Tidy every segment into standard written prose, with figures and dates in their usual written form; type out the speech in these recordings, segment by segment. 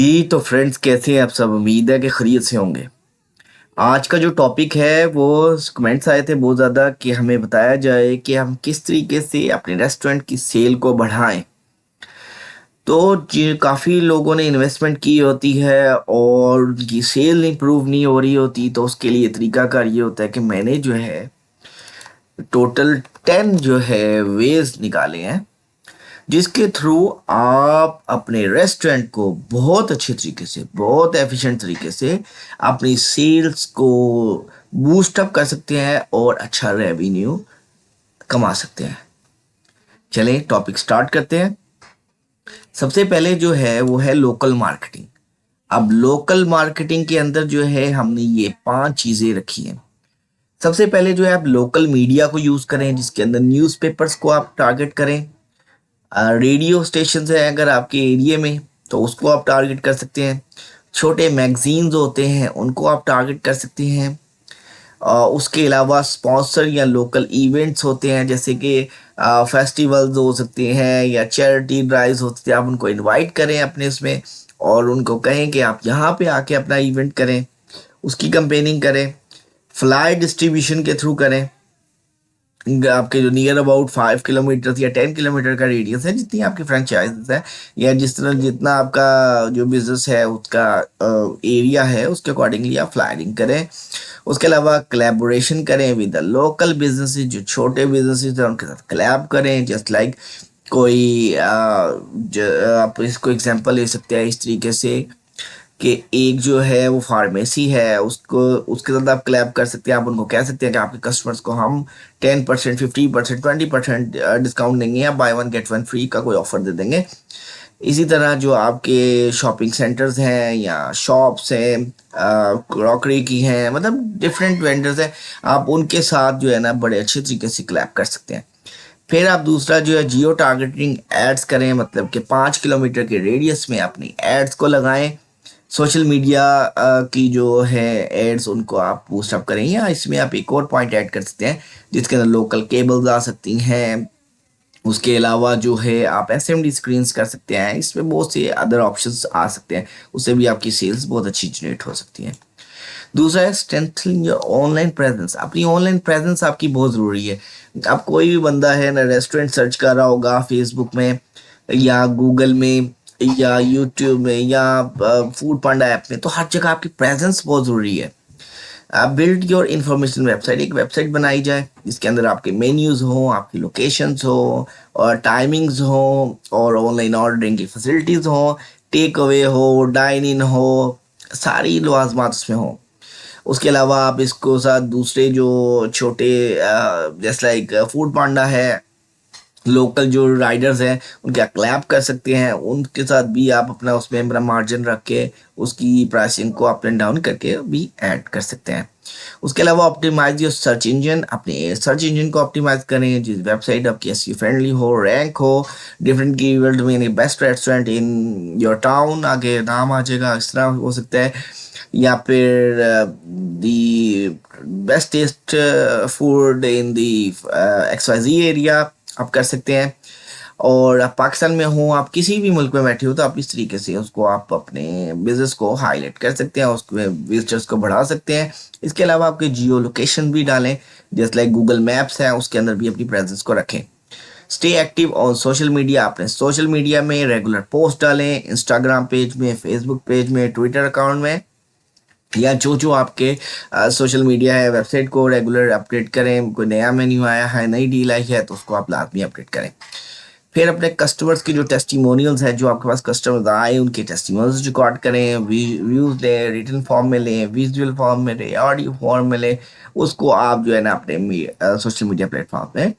जी तो फ्रेंड्स, कैसे हैं आप सब? उम्मीद है कि खैरियत से होंगे। आज का जो टॉपिक है वो कमेंट्स आए थे बहुत ज़्यादा कि हमें बताया जाए कि हम किस तरीके से अपने रेस्टोरेंट की सेल को बढ़ाएं। तो जी काफ़ी लोगों ने इन्वेस्टमेंट की होती है और उनकी सेल इंप्रूव नहीं हो रही होती, तो उसके लिए तरीकाकार ये होता है कि मैंने जो है टोटल 10 जो है वेज निकाले हैं, जिसके थ्रू आप अपने रेस्टोरेंट को बहुत अच्छे तरीके से, बहुत एफिशिएंट तरीके से अपनी सेल्स को बूस्ट अप कर सकते हैं और अच्छा रेवेन्यू कमा सकते हैं। चलें टॉपिक स्टार्ट करते हैं। सबसे पहले जो है वो है लोकल मार्केटिंग। अब लोकल मार्केटिंग के अंदर जो है हमने ये 5 चीज़ें रखी हैं। सबसे पहले जो है आप लोकल मीडिया को यूज़ करें, जिसके अंदर न्यूज़पेपर्स को आप टारगेट करें। रेडियो स्टेशन है अगर आपके एरिया में, तो उसको आप टारगेट कर सकते हैं। छोटे मैगजीन्स होते हैं उनको आप टारगेट कर सकते हैं। उसके अलावा स्पॉन्सर या लोकल इवेंट्स होते हैं, जैसे कि फेस्टिवल्स हो सकते हैं या चैरिटी ड्राइव्स हो सकते हैं। आप उनको इनवाइट करें अपने इसमें और उनको कहें कि आप यहाँ पे आके अपना इवेंट करें, उसकी कंपेनिंग करें, फ्लाई डिस्ट्रीब्यूशन के थ्रू करें। आपके जो नियर अबाउट 5 किलोमीटर या 10 किलोमीटर का रेडियस है, जितनी आपकी फ्रेंचाइज है या जिस तरह जितना आपका जो बिजनेस है उसका एरिया है, उसके अकॉर्डिंगली आप फ्लायरिंग करें। उसके अलावा कोलैबोरेशन करें विद द लोकल बिजनेसेस, जो छोटे बिजनेसेस हैं उनके साथ कोलैब करें। जस्ट लाइक कोई आप इसको एग्जांपल ले सकते हैं इस तरीके से कि एक जो है वो फार्मेसी है, उसको उसके साथ आप क्लैब कर सकते हैं। आप उनको कह सकते हैं कि आपके कस्टमर्स को हम 10%, 50%, 20% डिस्काउंट देंगे या by one get one free का कोई ऑफर दे देंगे। इसी तरह जो आपके शॉपिंग सेंटर्स हैं या शॉप्स हैं, क्रॉकरी की हैं, मतलब डिफरेंट वेंडर्स हैं, आप उनके साथ जो है ना बड़े अच्छे तरीके से क्लैब कर सकते हैं। फिर आप दूसरा जो है जियो टारगेटिंग एड्स करें, मतलब कि 5 किलोमीटर के रेडियस में अपनी एड्स को लगाएं। सोशल मीडिया की जो है एड्स उनको आप बूस्ट अप करें, या इसमें आप एक और पॉइंट ऐड कर सकते हैं जिसके अंदर लोकल केबल्स आ सकती हैं। उसके अलावा जो है आप एसएमडी स्क्रीन्स कर सकते हैं। इसमें बहुत से अदर ऑप्शंस आ सकते हैं, उससे भी आपकी सेल्स बहुत अच्छी जनरेट हो सकती हैं। दूसरा है स्ट्रेंथन योर ऑनलाइन प्रेजेंस। अपनी ऑनलाइन प्रेजेंस आपकी बहुत ज़रूरी है। अब कोई भी बंदा है ना रेस्टोरेंट सर्च कर रहा होगा फेसबुक में या गूगल में या यूट्यूब में या फूड पांडा ऐप में, तो हर जगह आपकी प्रेजेंस बहुत ज़रूरी है। आप बिल्ड योर इंफॉर्मेशन वेबसाइट, एक वेबसाइट बनाई जाए जिसके अंदर आपके मेन्यूज़ हों, आपकी लोकेशंस हो और टाइमिंग्स हो और ऑनलाइन ऑर्डरिंग की फैसिलिटीज़ हो, टेक अवे हो, डाइन इन हो, सारी लवाजमात उसमें हो। उसके अलावा आप इसको साथ दूसरे जो छोटे जैसे लाइक फूड पांडा है, लोकल जो राइडर्स हैं उनके क्लैप कर सकते हैं, उनके साथ भी आप अपना उसमें अपना मार्जिन रख के उसकी प्राइसिंग को अप एंड डाउन करके भी ऐड कर सकते हैं। उसके अलावा ऑप्टिमाइज योर सर्च इंजन, अपने सर्च इंजन को ऑप्टिमाइज करें जिस वेबसाइट आपकी एसईओ फ्रेंडली हो, रैंक हो, डिफरेंट कीवर्ड में best restaurant in your town आगे नाम आ जाएगा, इस तरह हो सकता है। या फिर the best taste food in the XYZ area आप कर सकते हैं। और आप पाकिस्तान में हो, आप किसी भी मुल्क में बैठे हो, तो आप इस तरीके से उसको आप अपने बिजनेस को हाईलाइट कर सकते हैं, उसके विजिटर्स को बढ़ा सकते हैं। इसके अलावा आपके जियो लोकेशन भी डालें, जैसे लाइक गूगल मैप्स है उसके अंदर भी अपनी प्रेजेंस को रखें। Stay active on social media, आपने सोशल मीडिया में रेगुलर पोस्ट डालें, इंस्टाग्राम पेज में, फेसबुक पेज में, ट्विटर अकाउंट में, या जो जो आपके सोशल मीडिया है वेबसाइट को रेगुलर अपडेट करें। कोई नया मेन्यू आया है, नई डील आई है, तो उसको आप लाजमी अपडेट करें। फिर अपने कस्टमर्स की जो टेस्टिमोनियल्स हैं, जो आपके पास कस्टमर्स आए उनके टेस्टिमोनियल्स रिकॉर्ड करें, व्यूज लें, रिटन फॉर्म में लें, विजुअल फॉर्म में लें, ऑडियो फॉर्म में लें। उसको आप जो है ना अपने सोशल मीडिया प्लेटफॉर्म पे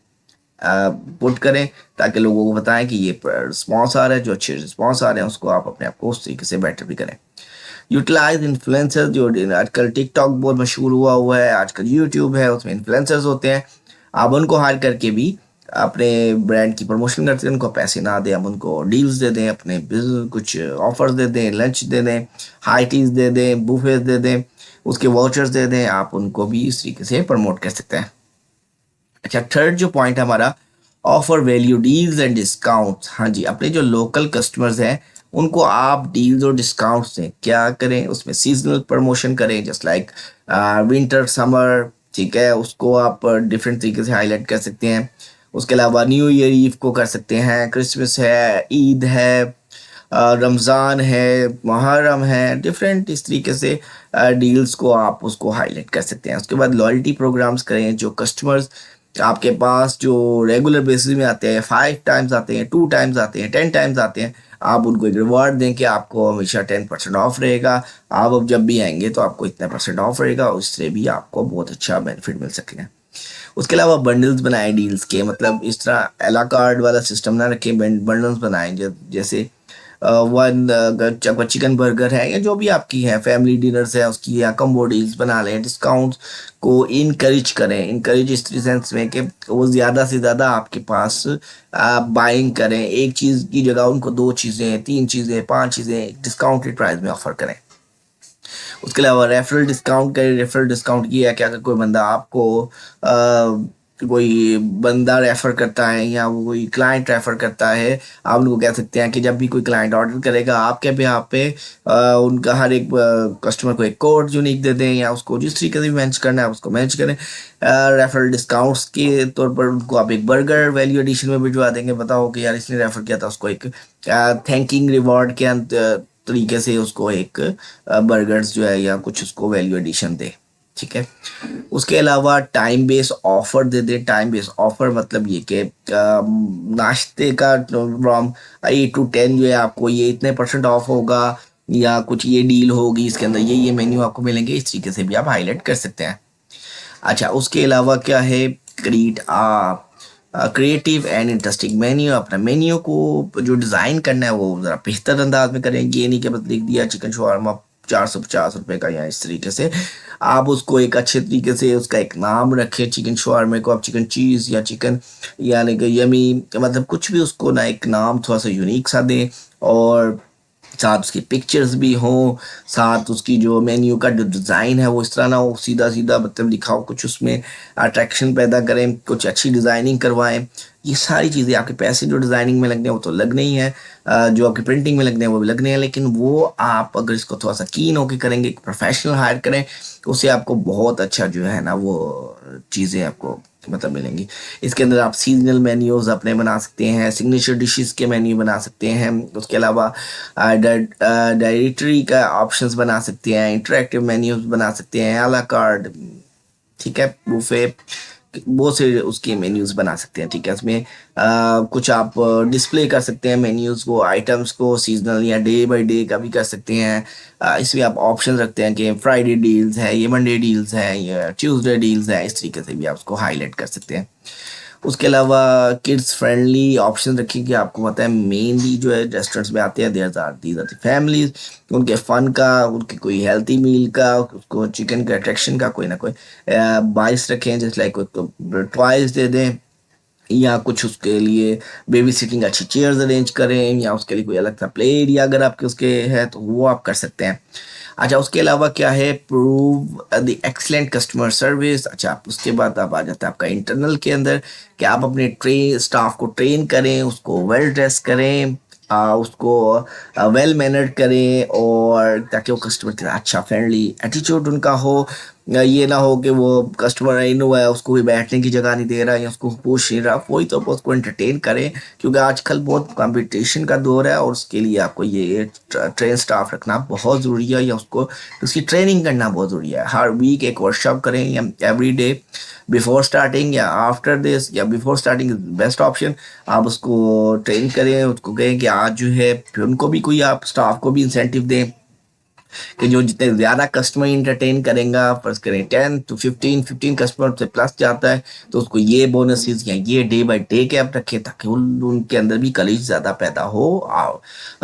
पुट करें, ताकि लोगों को बताएं कि ये रिस्पॉन्स आ रहा है, जो अच्छे रिस्पॉन्स आ रहे हैं उसको आप अपने आप को उस तरीके से बेटर भी करें। यूटिलाइज इन्फ्लुएंसर्स, जो आजकल टिकटॉक बहुत मशहूर हुआ है, आजकल यूट्यूब है उसमें इन्फ्लुएंसर्स होते हैं। आप उनको हायर करके भी अपने ब्रांड की प्रमोशन करते हैं। उनको पैसे ना दें, आप उनको डील्स दे दें, अपने बिजनेस कुछ ऑफर्स दे दें, लंच दे दें, हाई टीज दे दें, बुफेज दे दें, उसके वाउचर्स दे दें। आप उनको भी इस तरीके से प्रमोट कर सकते हैं। अच्छा, थर्ड जो पॉइंट हमारा, offer value deals and discounts. हाँ जी, अपने जो लोकल कस्टमर्स हैं उनको आप डील्स और डिस्काउंट्स दें। क्या करें उसमें, सीजनल प्रमोशन करें, जस्ट लाइक विंटर समर, ठीक है, उसको आप डिफरेंट तरीके से हाईलाइट कर सकते हैं। उसके अलावा न्यू ईयर ईव को कर सकते हैं, क्रिसमस है, ईद है, रमज़ान है, मुहर्रम है, डिफरेंट इस तरीके से डील्स को आप उसको हाईलाइट कर सकते हैं। उसके बाद लॉयल्टी प्रोग्राम्स करें, जो कस्टमर्स आपके पास जो रेगुलर बेसिस में आते हैं, 5 टाइम्स आते हैं, 2 टाइम्स आते हैं, 10 टाइम्स आते हैं, आप उनको एक रिवार्ड दें कि आपको हमेशा 10% ऑफ रहेगा। आप अब जब भी आएंगे तो आपको इतना परसेंट ऑफ रहेगा, और इससे भी आपको बहुत अच्छा बेनिफिट मिल सकेगा। उसके अलावा बंडल्स बनाए डील्स के, मतलब इस तरह एला कार्ड वाला सिस्टम ना रखें, बंडल्स बनाएं, जैसे वन अगर चिकन बर्गर है या जो भी आपकी है, फैमिली डिनर्स है उसकी, या कम्बो डील्स बना लें। डिस्काउंट्स को इनकरेज करें, इनकरेज इस सेंस में कि वो ज़्यादा से ज़्यादा आपके पास आप बाइंग करें, एक चीज़ की जगह उनको 2 चीज़ें, 3 चीज़ें, 5 चीज़ें डिस्काउंटेड प्राइस में ऑफर करें। उसके अलावा रेफरल डिस्काउंट करें। रेफरल डिस्काउंट ये है कि अगर कोई बंदा आपको कोई बंदा रेफ़र करता है या वो कोई क्लाइंट रेफ़र करता है, आप उनको कह सकते हैं कि जब भी कोई क्लाइंट ऑर्डर करेगा आपके बिहाफ पे, उनका हर एक कस्टमर को एक कोड यूनिक दे दें, या उसको जिस तरीके से भी मैनेज करना है उसको मैनेज करें। रेफरल डिस्काउंट्स के तौर पर उनको आप एक बर्गर वैल्यू एडिशन में भिजवा देंगे। बताओ कि यार इसने रेफ़र किया था, उसको एक थैंकिंग रिवॉर्ड के तरीके से उसको एक बर्गर्स जो है या कुछ उसको वैल्यू एडिशन दे, ठीक है। उसके अलावा टाइम बेस ऑफर दे दे। टाइम बेस ऑफर मतलब ये कि नाश्ते का फ्रॉम 8 to 10 जो है आपको ये इतने परसेंट ऑफ होगा, या कुछ ये डील होगी, इसके अंदर ये मेन्यू आपको मिलेंगे, इस तरीके से भी आप हाईलाइट कर सकते हैं। अच्छा, उसके अलावा क्या है, create creative and interesting menu. अपना मेन्यू को जो डिज़ाइन करना है वो ज़रा बेहतर अंदाज में करें। ये नहीं कि बस लिख दिया चिकन शवारमा 450 रुपये का, या इस तरीके से आप उसको एक अच्छे तरीके से उसका एक नाम रखें। चिकन शवारमे को आप चिकन चीज़ या चिकन, यानी कि यमी, मतलब कुछ भी उसको ना एक नाम थोड़ा सा यूनिक सा दें, और साथ उसकी पिक्चर्स भी हों, साथ उसकी जो मेन्यू का जो डिज़ाइन है वो इस तरह ना हो सीधा सीधा, मतलब लिखा हो, कुछ उसमें अट्रैक्शन पैदा करें, कुछ अच्छी डिज़ाइनिंग करवाएं। ये सारी चीज़ें, आपके पैसे जो डिज़ाइनिंग में लगने हैं वो तो लगने ही हैं, जो आपकी प्रिंटिंग में लगने हैं वो भी लगने हैं, लेकिन वो आप अगर इसको थोड़ा सा कीन होकर करेंगे, एक प्रोफेशनल हायर करें, तो उससे आपको बहुत अच्छा जो है ना वो चीज़ें आपको मतलब मिलेंगी। इसके अंदर आप सीजनल मेन्यूज अपने बना सकते हैं, सिग्नेचर डिशेस के मेन्यू बना सकते हैं। उसके अलावा डायरेक्टरी का ऑप्शंस बना सकते हैं, इंटरेक्टिव मेन्यूज बना सकते हैं, आला कार्ड, ठीक है, बुफे, बहुत से उसके मेन्यूज बना सकते हैं, ठीक है। इसमें कुछ आप डिस्प्ले कर सकते हैं मेन्यूज को, आइटम्स को सीजनल या डे बाय डे का भी कर सकते हैं। इसमें आप ऑप्शन रखते हैं कि फ्राइडे डील्स है, ये मंडे डील्स है, ये ट्यूसडे डील्स है, इस तरीके से भी आप उसको हाईलाइट कर सकते हैं। उसके अलावा किड्स फ्रेंडली ऑप्शन रखिए कि आपको पता है मेनली जो है रेस्टोरेंट्स में आते हैं, there are these are the families, उनके फन का, उनके कोई हेल्थी मील का, उसको चिकन के अट्रैक्शन का कोई ना कोई बाइस रखें, जैसे लाइक कोई टॉयज दे दें, या कुछ उसके लिए बेबी सिटिंग अच्छी चेयर्स अरेंज करें, या उसके लिए कोई अलग सा प्ले एरिया अगर आपके उसके है तो वो आप कर सकते हैं। अच्छा, उसके अलावा क्या है, prove the excellent customer service. अच्छा, उसके बाद आप आ जाता है आपका इंटरनल के अंदर कि आप अपने स्टाफ को ट्रेन करें, उसको वेल ड्रेस करें, उसको वेल मैनर्ड करें, और ताकि वो कस्टमर के साथ अच्छा फ्रेंडली एटीट्यूड उनका हो। ये ना हो कि वो कस्टमर इन हुआ है उसको भी बैठने की जगह नहीं दे रहा या उसको पूछ नहीं रहा, वही तो उसको एंटरटेन करें, क्योंकि आजकल बहुत कंपटीशन का दौर है, और उसके लिए आपको ये ट्रेन स्टाफ रखना बहुत ज़रूरी है, या उसको उसकी ट्रेनिंग करना बहुत ज़रूरी है। हर वीक एक वर्कशॉप करें, या एवरी डे बिफोर स्टार्टिंग या आफ्टर दिस, या before starting is best option. आप उसको ट्रेन करें, उसको कहें कि आज जो है, फिर उनको भी कोई आप स्टाफ को भी इंसेंटिव दें कि जो जितने ज़्यादा कस्टमर इंटरटेन करेगा, फर्ज करें 10 to 15 कस्टमर से प्लस जाता है तो उसको ये बोनसेस या ये डे बाय डे के आप रखें, ताकि उनके अंदर भी कलीज ज़्यादा पैदा हो,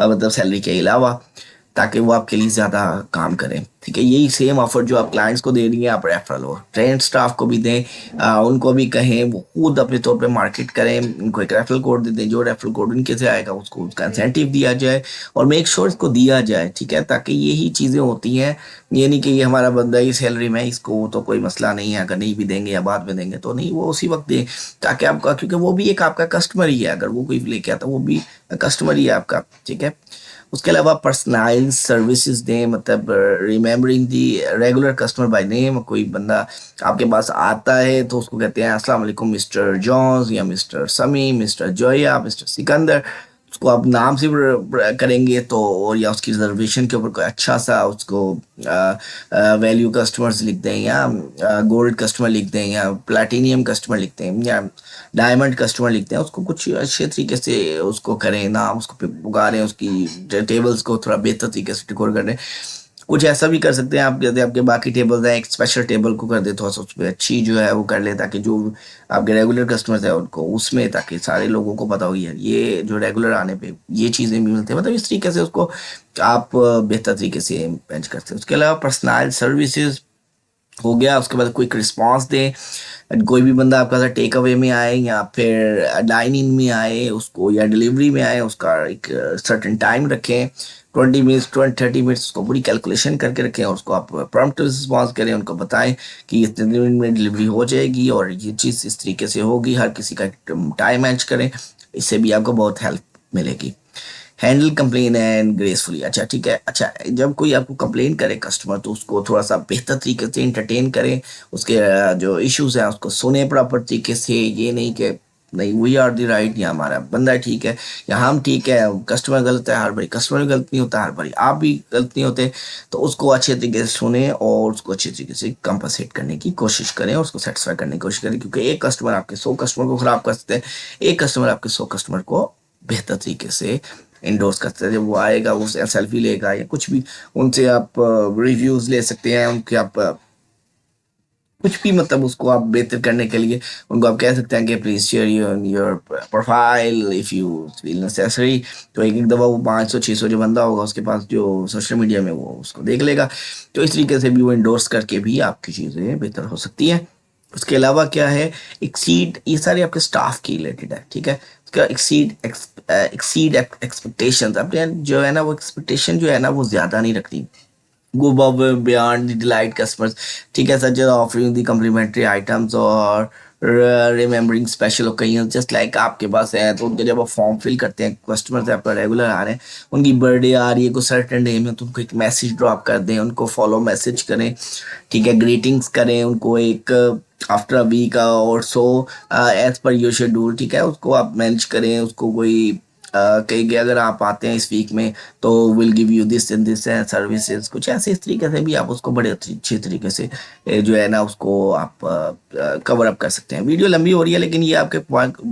मतलब सैलरी के अलावा, ताकि वो आपके लिए ज़्यादा काम करें, ठीक है। यही सेम ऑफर जो आप क्लाइंट्स को दे रही हैं, आप रेफरल हो ट्रेंड स्टाफ को भी दें, उनको भी कहें वो खुद अपने तौर पे मार्केट करें, उनको एक रेफरल कोड दे दें, जो रेफरल कोड उनके से आएगा उसको उसका इंसेंटिव दिया जाए, और मेक श्योर इसको दिया जाए, ठीक है, ताकि यही चीज़ें होती हैं। ये नहीं कि ये हमारा बंदा ही सैलरी में, इसको तो कोई मसला नहीं है, अगर नहीं भी देंगे या बाद में देंगे तो नहीं, वो उसी वक्त दें, ताकि आपका, क्योंकि वो भी एक आपका कस्टमर ही है, अगर वो कोई लेके आता वो भी कस्टमर ही है आपका, ठीक है। उसके अलावा पर्सनलाइज सर्विसेज दें, मतलब remembering the regular customer by name. कोई बंदा आपके पास आता है तो उसको कहते हैं अस्सलाम वालेकुम मिस्टर जॉन्स या मिस्टर समी, मिस्टर जोया, मिस्टर सिकंदर। उसको आप नाम से करेंगे तो, और या उसकी रिजर्वेशन के ऊपर कोई अच्छा सा उसको वैल्यू कस्टमर्स लिख दें, या गोल्ड कस्टमर लिख दें, या प्लैटिनियम कस्टमर लिख दें, या डायमंड कस्टमर लिखते हैं। उसको कुछ अच्छे तरीके से उसको करें, नाम उसको पुकारें, उसकी टेबल्स को थोड़ा बेहतर तरीके से डेकोर करें। कुछ ऐसा भी कर सकते हैं आप, जैसे आपके बाकी टेबल्स हैं, एक स्पेशल टेबल को कर दे थोड़ा सा उस पर अच्छी जो है वो कर ले, ताकि जो आपके रेगुलर कस्टमर्स हैं उनको उसमें, ताकि सारे लोगों को पता हो यार ये जो रेगुलर आने पे ये चीज़ें भी मिलती हैं। मतलब इस तरीके से उसको आप बेहतर तरीके से मैनेज करते हैं। उसके अलावा पर्सनल सर्विसेज हो गया। उसके बाद क्विक रिस्पांस दें। कोई भी बंदा आपका टेक अवे में आए या फिर डाइन इन में आए उसको, या डिलीवरी में आए, उसका एक सर्टेन टाइम रखें, 20 मिनट्स 30 मिनट्स, उसको पूरी कैलकुलेशन करके रखें और उसको आप प्रॉम्प्ट रिस्पांस करें। उनको बताएं कि इतने दिन में डिलीवरी हो जाएगी और ये चीज़ इस तरीके से होगी। हर किसी का टाइम मैच करें, इससे भी आपको बहुत हेल्प मिलेगी। Handle complain and gracefully. अच्छा ठीक है। अच्छा, जब कोई आपको कंप्लेन करे कस्टमर, तो उसको थोड़ा सा बेहतर तरीके से इंटरटेन करें, उसके जो इश्यूज हैं उसको सुने प्रॉपर तरीके से। ये नहीं कि नहीं वी आर द राइट, या हमारा बंदा ठीक है या हम ठीक है, कस्टमर गलत है। हर बारी कस्टमर भी गलत नहीं होता, हर बारी आप भी गलत नहीं होते। तो उसको अच्छे तरीके से सुने और उसको अच्छे तरीके से कंपनसेट करने की कोशिश करें और उसको सेटिस्फाई करने की कोशिश करें, क्योंकि एक कस्टमर आपके 100 कस्टमर को खराब कर सकते हैं, एक कस्टमर आपके 100 कस्टमर को बेहतर तरीके से इंडोर्स करते हैं। जब वो आएगा वो सेल्फी लेगा या कुछ भी, उनसे आप रिव्यूज ले सकते हैं, उनके आप कुछ भी, मतलब उसको आप बेहतर करने के लिए उनको आप कह सकते हैं कि please share your profile if you feel necessary. तो एक एक दफ़ा वो 500 600 जो बंदा होगा उसके पास जो सोशल मीडिया में, वो उसको देख लेगा। तो इस तरीके से भी वो इंडोर्स करके भी आपकी चीज़ें बेहतर हो सकती हैं। उसके अलावा क्या है, एक्सीड, ये सारे आपके स्टाफ की रिलेटेड है, ठीक है। उसका एक्सीड एक्सपेक्टेशंस, अपने जो है ना वो एक्सपेक्टेशन जो है ना वो ज़्यादा नहीं रखती। go above and beyond the delight customers, ठीक है, such as offering the complimentary items or remembering special occasion. Just like आपके पास है तो उनके जब आप फॉर्म फिल करते हैं, कस्टमर से आपका रेगुलर आ रहे हैं, उनकी बर्थडे आ रही है कोई सर्टेन डे में, तो उनको एक मैसेज ड्रॉप कर दें, उनको फॉलो मैसेज करें, ठीक है, ग्रीटिंग्स करें उनको एक आफ्टर अ वीक और so as per your schedule, ठीक है, उसको आप मैनेज करें। उसको कोई कहीं कि अगर आप आते हैं इस वीक में तो will give you this and this services, कुछ ऐसे इस तरीके से भी आप उसको बड़े अच्छे तरीके से जो है ना उसको आप कवर अप कर सकते हैं। वीडियो लंबी हो रही है लेकिन ये आपके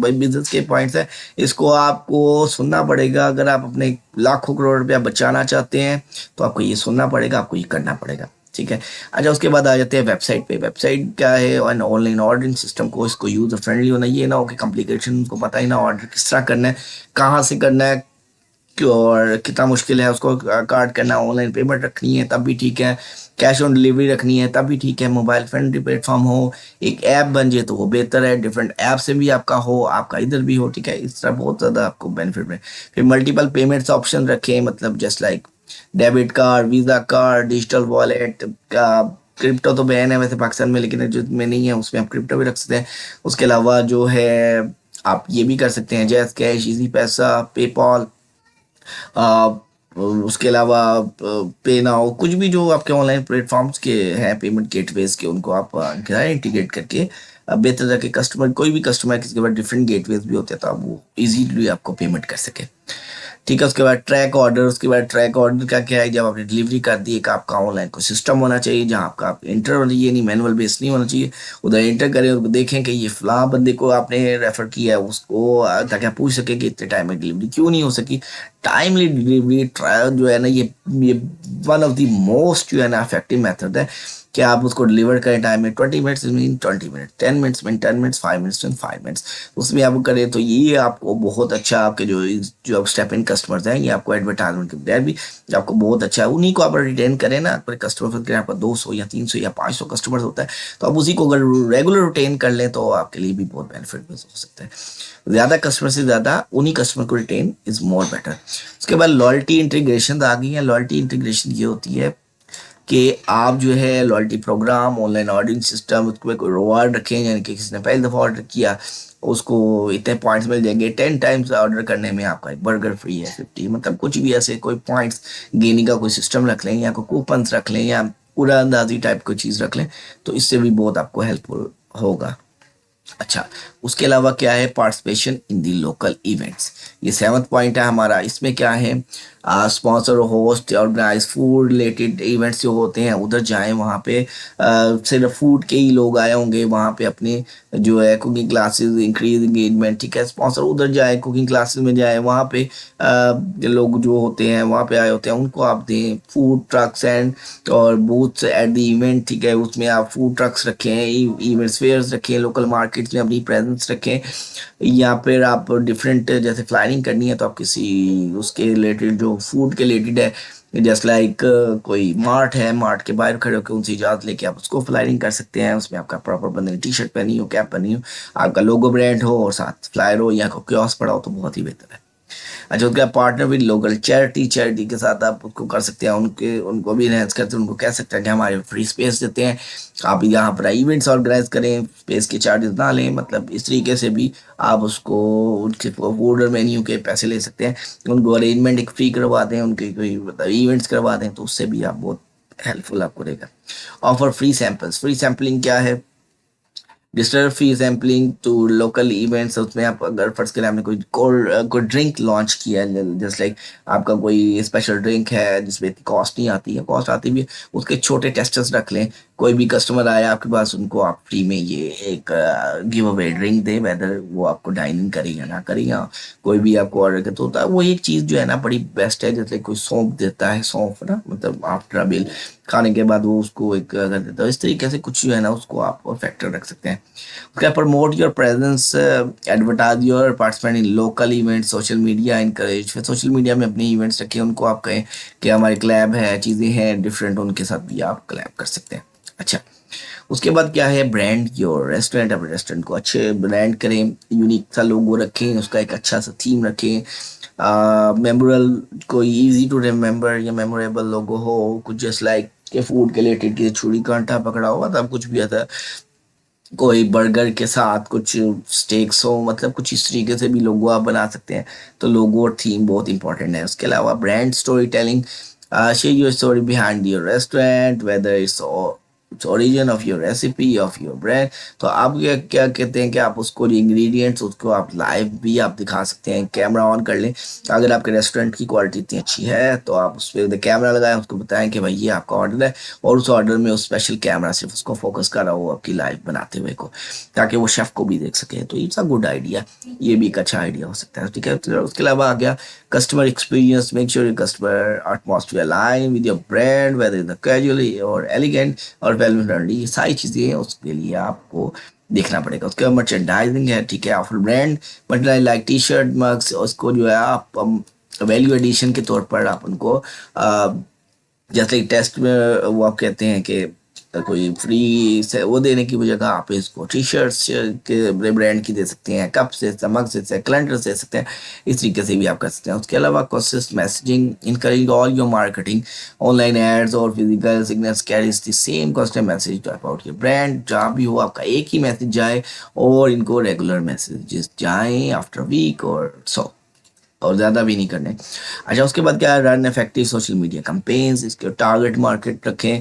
बिजनेस के पॉइंट्स हैं, इसको आपको सुनना पड़ेगा। अगर आप अपने लाखों करोड़ रुपया बचाना चाहते हैं तो आपको ये सुनना पड़ेगा, आपको ये करना पड़ेगा, ठीक है। अच्छा, उसके बाद आ जाते हैं वेबसाइट पे। वेबसाइट क्या है, ऑनलाइन ऑर्डरिंग सिस्टम को इसको यूज़र फ्रेंडली होना, ये ना हो कि कॉम्प्लिकेशन उसको पता ही ना ऑर्डर किस तरह करना है, कहाँ से करना है, और कितना मुश्किल है उसको कार्ड करना, ऑनलाइन पेमेंट रखनी है तब भी ठीक है, कैश ऑन डिलीवरी रखनी है तब भी ठीक है, मोबाइल फ्रेंडली प्लेटफॉर्म हो, एक ऐप बन जाए तो वो बेहतर है, डिफरेंट ऐप से भी आपका हो, आपका इधर भी हो, ठीक है, इस तरह बहुत ज़्यादा आपको बेनिफिट में। फिर मल्टीपल पेमेंट्स ऑप्शन रखें, मतलब just like debit card, visa card, digital wallet का। क्रिप्टो तो बैन है वैसे पाकिस्तान में, लेकिन जो में नहीं है उसमें आप क्रिप्टो भी रख सकते हैं। उसके अलावा जो है आप ये भी कर सकते हैं, जैस कैश, इजी पैसा, पेपॉल, आ, उसके अलावा पे नाउ, कुछ भी जो आपके ऑनलाइन प्लेटफॉर्म्स के हैं पेमेंट गेटवेज के, उनको आप इंटीग्रेट करके बेहतर करके कस्टमर, कोई भी कस्टमर किसी के पास डिफरेंट गेटवेज भी होते हैं तो आप वो इजीली आपको पेमेंट कर सके, ठीक है। उसके बाद ट्रैक ऑर्डर, उसके बाद ट्रैक ऑर्डर का क्या है, जब आपने डिलीवरी कर दी एक आपका ऑनलाइन को सिस्टम होना चाहिए जहां आपका आप इंटर होना चाहिए, नहीं मैनुअल बेस नहीं होना चाहिए। उधर इंटर करें और देखें कि ये फलां बंदे को आपने रेफर किया है उसको, ताकि आप पूछ सके कि इतने टाइम में डिलीवरी क्यों नहीं हो सकी। टाइमली डिलीवरी ट्रायल जो है ना, ये वन ऑफ द मोस्ट जो है ना इफेक्टिव मेथड है कि आप उसको डिलीवर करें टाइम में। 20 minutes mean 20 minute, 10 minutes mean 10 minutes, 5 minutes mean 5 minutes, उसमें आप करें तो ये आपको बहुत अच्छा, आपके जो स्टेप इन कस्टमर्स हैं, ये आपको एडवर्टाइजमेंट के बगैर भी आपको बहुत अच्छा है। उन्हीं को आप रिटेन करें ना, अपने कस्टमर फिर आपका 200 या 300 या 500 कस्टमर्स होता है, तो आप उसी को अगर रेगुलर रिटेन कर लें तो आपके लिए भी बहुत बेनिफिट हो सकता है। ज़्यादा कस्टमर से ज़्यादा उन्हीं कस्टमर को रिटेन इज़ मोर बेटर। उसके बाद लॉयल्टी इंटीग्रेशन आ गई है। लॉयल्टी इंटीग्रेशन ये होती है कि आप जो है loyalty programme, online ordering system, उसमें कोई रिवार्ड रखें, यानी कि किसी ने पहली दफ़ा ऑर्डर किया उसको इतने पॉइंट्स मिल जाएंगे, 10 टाइम्स ऑर्डर करने में आपका एक बर्गर फ्री है 50, मतलब कुछ भी ऐसे कोई पॉइंट्स गेनिंग का कोई सिस्टम रख लें या कोई कूपन्स रख लें या पूरा अंदाजी टाइप कोई चीज़ रख लें, तो इससे भी बहुत आपको हेल्पफुल होगा। अच्छा, उसके अलावा क्या है, participation in the local events, ये 7th पॉइंट है हमारा। इसमें क्या है, sponsor, host, organise food related events जो होते हैं उधर जाएं, वहाँ पे सिर्फ फूड के ही लोग आए होंगे, वहाँ पे अपने जो है कुकिंग क्लासेस, इंक्रीज एंगेजमेंट, ठीक है, स्पॉन्सर उधर जाए, कुकिंग क्लासेस में जाए, वहाँ पे लोग जो होते हैं वहाँ पे आए होते हैं उनको आप दें फूड ट्रक्स एंड और बूथ्स एट द इवेंट, ठीक है, उसमें आप फूड ट्रक्स रखें, इवेंट्स फेयर्स रखें, लोकल मार्केट्स में अपनी प्रेजेंस रखें, या फिर आप डिफरेंट जैसे फ्लाइंग करनी है तो आप किसी उसके रिलेटेड जो फूड के रिलेटेड है, जस्ट लाइक कोई मार्ट है, मार्ट के बाहर खड़े होकर उनसे इजाज़त लेके आप उसको फ्लायरिंग कर सकते हैं, उसमें आपका प्रॉपर बंदे टी शर्ट पहनी हो, कैप पहनी हो, आपका लोगो ब्रांड हो और साथ फ्लायर हो या कियोस्क पड़ा हो तो बहुत ही बेहतर है। अच्छा, उसके बाद partner with local charity, charity के साथ आप उसको कर सकते हैं, उनके उनको भी इनहेंस करते हैं, उनको कह सकते हैं कि हमारे फ्री स्पेस देते हैं, आप यहाँ पर इवेंट्स ऑर्गेनाइज करें, स्पेस के चार्जेस ना लें, मतलब इस तरीके से भी आप उसको उनके फूड और मेन्यू के पैसे ले सकते हैं, उनको अरेंजमेंट एक फ्री करवा दें, उनके कोई मतलब इवेंट्स करवा दें, तो उससे भी आप बहुत हेल्पफुल आपको रहेगा। Offer free samples, free sampling क्या है, digital free sampling to local events, उसमें आप अगर फर्स्ट के लिए आपने कोई ड्रिंक लॉन्च किया है, जस्ट लाइक आपका कोई स्पेशल ड्रिंक है जिसमें इतनी कॉस्ट नहीं आती है, कॉस्ट आती भी है, उसके छोटे टेस्टर्स रख लें, कोई भी कस्टमर आया आपके पास उनको आप फ्री में ये एक गिव अवे ड्रिंक दें, वेदर वो आपको डाइनिंग करें या ना करें, या कोई भी आपको ऑर्डर करता होता है, वो एक चीज़ जो है ना बड़ी बेस्ट है, जैसे कोई सौंफ देता है, सौंफ ना मतलब आफ्टर अ मील खाने के बाद वो उसको एक कर देता है, इस तरीके से कुछ जो है ना उसको आप फैक्टर रख सकते हैं। उसका promote your presence, advertise your participant in local event, social media encourage, फिर सोशल मीडिया में अपने इवेंट्स रखें, उनको आप कहें कि हमारे क्लैब है, चीज़ें हैं डिफरेंट, उनके साथ भी आप क्लैब कर सकते हैं। अच्छा, उसके बाद क्या है, ब्रांड योर रेस्टोरेंट, अपने रेस्टोरेंट को अच्छे ब्रांड करें, यूनिक सा लोगो रखें, उसका एक अच्छा सा थीम रखें, मेमोरल, कोई इजी टू रिमेम्बर या मेमोरेबल लोगो हो, कुछ जस्ट लाइक के फूड के रिलेटेड की छुरी कांटा पकड़ा हुआ था, कुछ भी आता, कोई बर्गर के साथ कुछ स्टेक्स हो, मतलब कुछ इस तरीके से भी लोगो आप बना सकते हैं, तो लोगो और थीम बहुत इंपॉर्टेंट है। उसके अलावा brand story telling, share your story behind your restaurant, whether its origin of your recipe of your brand, तो आप क्या क्या कहते हैं कि आप उसको जो इंग्रेडिएंट्स उसको आप लाइव भी आप दिखा सकते हैं, कैमरा ऑन कर लें, अगर आपके रेस्टोरेंट की क्वालिटी इतनी अच्छी है तो आप उस पर कैमरा लगाएं, उसको बताएं कि भाई ये आपका ऑर्डर है, और उस ऑर्डर में उस स्पेशल कैमरा सिर्फ उसको फोकस कर रहा हो आपकी लाइव बनाते हुए को, ताकि वो शेफ को भी देख सके, तो इट्स अ गुड आइडिया, ये भी एक अच्छा आइडिया हो सकता है, ठीक है। तो उसके अलावा आ गया customer experience, make sure your customer atmosphere align with your brand, whether in the casually और एलिगेंट और वेल फ्रेंडली, ये सारी चीज़ें हैं, उसके लिए आपको देखना पड़ेगा। उसके बाद मर्चेंडाइजिंग है, ठीक है, offer brand merchandise like T shirt, mugs, उसको जो है आप वैल्यू एडिशन के तौर पर आप उनको जैसे टेस्ट में वो आप कहते हैं कि कोई फ्री से वो देने की जगह आप इसको टी शर्ट्स के ब्रांड की दे सकते हैं, कप से, मग से, कैलेंडर दे सकते हैं, इस तरीके से भी आप कर सकते हैं। उसके अलावा consist messaging, encourage all your marketing, online ads और physical signals carries the same custom message about your brand, जहाँ भी हो आपका एक ही मैसेज जाए और इनको रेगुलर मैसेजेस जाएं आफ्टर वीक और सो, और ज़्यादा भी नहीं करने। अच्छा, उसके बाद क्या है, run effective social media campaigns, इसके टारगेट मार्केट रखें,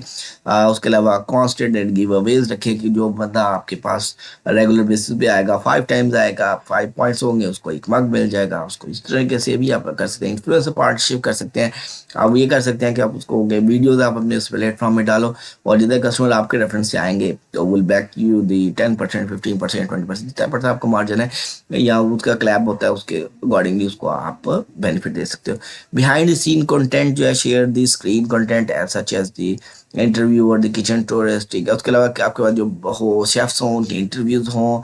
उसके अलावा कॉन्स्टेंट एंड गिव अवेज रखें, कि जो बंदा आपके पास रेगुलर बेसिस पे आएगा, 5 टाइम्स आएगा, 5 पॉइंट्स होंगे, उसको एक मग मिल जाएगा, उसको इस तरीके से भी आप कर सकते हैं। इन्फ्लुएंसर पार्टनरशिप कर सकते हैं, आप ये कर सकते हैं कि आप उसको वीडियोज आप अपने उस प्लेटफॉर्म में डालो, और जितने कस्टमर आपके रेफरेंस से आएंगे तो विल बैक यू दी 10%, 15%, 20%, 10% आपका मार्जिन है, या उसका क्लैब होता है, उसके अकॉर्डिंगली उसको आप बेनिफिट दे सकते हो। बिहाइंड द सीन कंटेंट जो है, share the screen content as such as the interview और द किचन टूरिस्ट, ठीक है। उसके अलावा आपके पास जो हो शेफ्स हों, उनके इंटरव्यूज हों,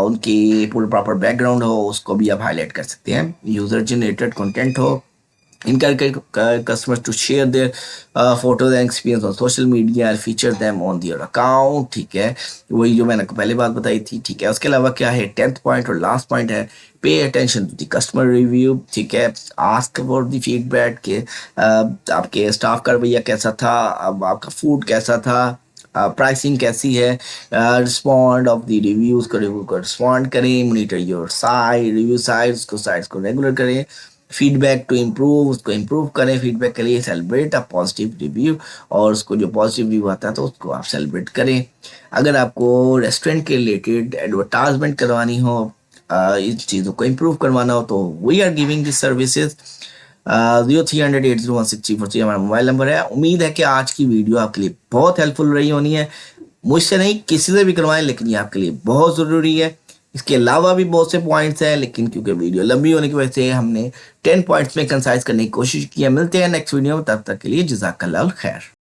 उनकी पूरा प्रॉपर बैकग्राउंड हो, उसको भी आप हाईलाइट कर सकते हैं। यूजर जनरेटेड कंटेंट हो, encourage customers to share their photos and experience on social media and feature them on their account। ठीक है, वही जो मैंने आपको पहले बात बताई थी। ठीक है, उसके अलावा क्या है, 10th पॉइंट और लास्ट पॉइंट है, pay attention to the customer review. ठीक है, आस्क फॉर द फीडबैक के आपके स्टाफ का रवैया कैसा था, अब आपका फूड कैसा था, प्राइसिंग कैसी है, रिस्पॉन्ड ऑफ द रिव्यूज को, रिव्यू को रिस्पॉन्ड करें, monitor your site review sites को रेगुलर करें, फीडबैक टू इम्प्रूव, उसको इम्प्रूव करें, फीडबैक के लिए सेलिब्रेट अ पॉजिटिव रिव्यू, और उसको जो पॉजिटिव रिव्यू आता है तो उसको आप सेलिब्रेट करें। अगर आपको रेस्टोरेंट के रिलेटेड एडवर्टाइजमेंट करवानी हो, इस चीज़ों को इम्प्रूव करवाना हो, तो we are giving this services. 0300801643 हमारा मोबाइल नंबर है। उम्मीद है कि आज की वीडियो आपके लिए बहुत हेल्पफुल रही होनी है। मुझसे नहीं, किसी से भी करवाएं, लेकिन ये आपके लिए बहुत ज़रूरी है। इसके अलावा भी बहुत से पॉइंट्स हैं, लेकिन क्योंकि वीडियो लंबी होने की वजह से हमने 10 पॉइंट्स में कंसाइज करने की कोशिश की है। मिलते हैं नेक्स्ट वीडियो में, तब तक के लिए जज़ाकल्लाह खैर।